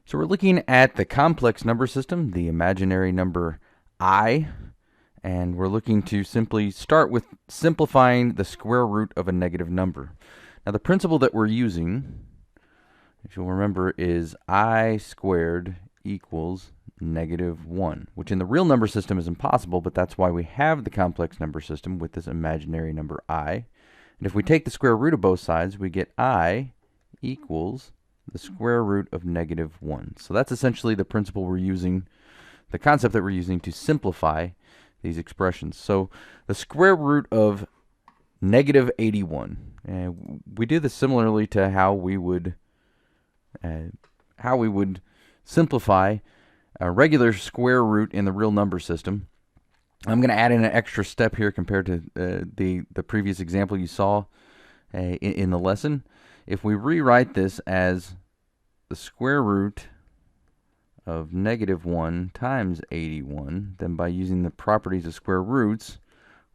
So we're looking at the complex number system, the imaginary number I, and we're looking to simply start with simplifying the square root of a negative number. Now the principle that we're using, if you'll remember, is I squared equals -1, which in the real number system is impossible, but that's why we have the complex number system with this imaginary number I. And if we take the square root of both sides, we get I equals the square root of -1. So that's essentially the principle we're using, the concept that we're using to simplify these expressions. So the square root of -81. We do this similarly to how we would simplify a regular square root in the real number system. I'm going to add in an extra step here compared to the previous example you saw in the lesson. If we rewrite this as the square root of -1 times 81, then by using the properties of square roots,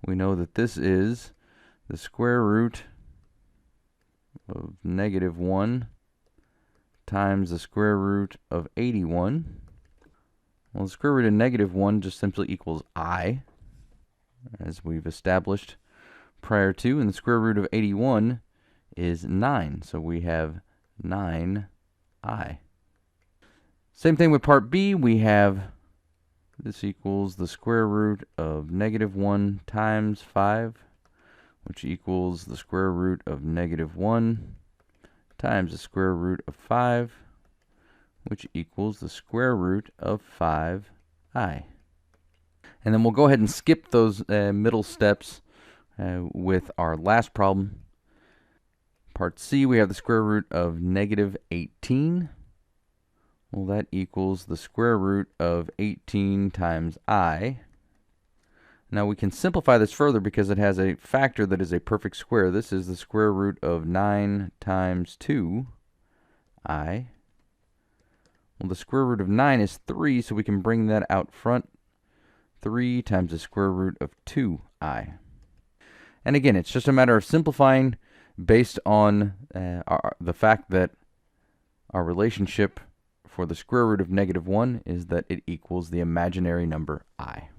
we know that this is the square root of -1 times the square root of 81. Well, the square root of -1 just simply equals I, as we've established prior to, and the square root of 81 is 9, so we have 9I. Same thing with part B. We have this equals the square root of -1 times 5, which equals the square root of -1 times the square root of 5, which equals the square root of 5I. And then we'll go ahead and skip those middle steps with our last problem. Part C, we have the square root of -18. Well, that equals the square root of 18 times I. Now we can simplify this further because it has a factor that is a perfect square. This is the square root of 9 times 2I. Well, the square root of 9 is 3, so we can bring that out front. 3 times the square root of 2I. And again, it's just a matter of simplifying based on the fact that our relationship for the square root of -1 is that it equals the imaginary number I.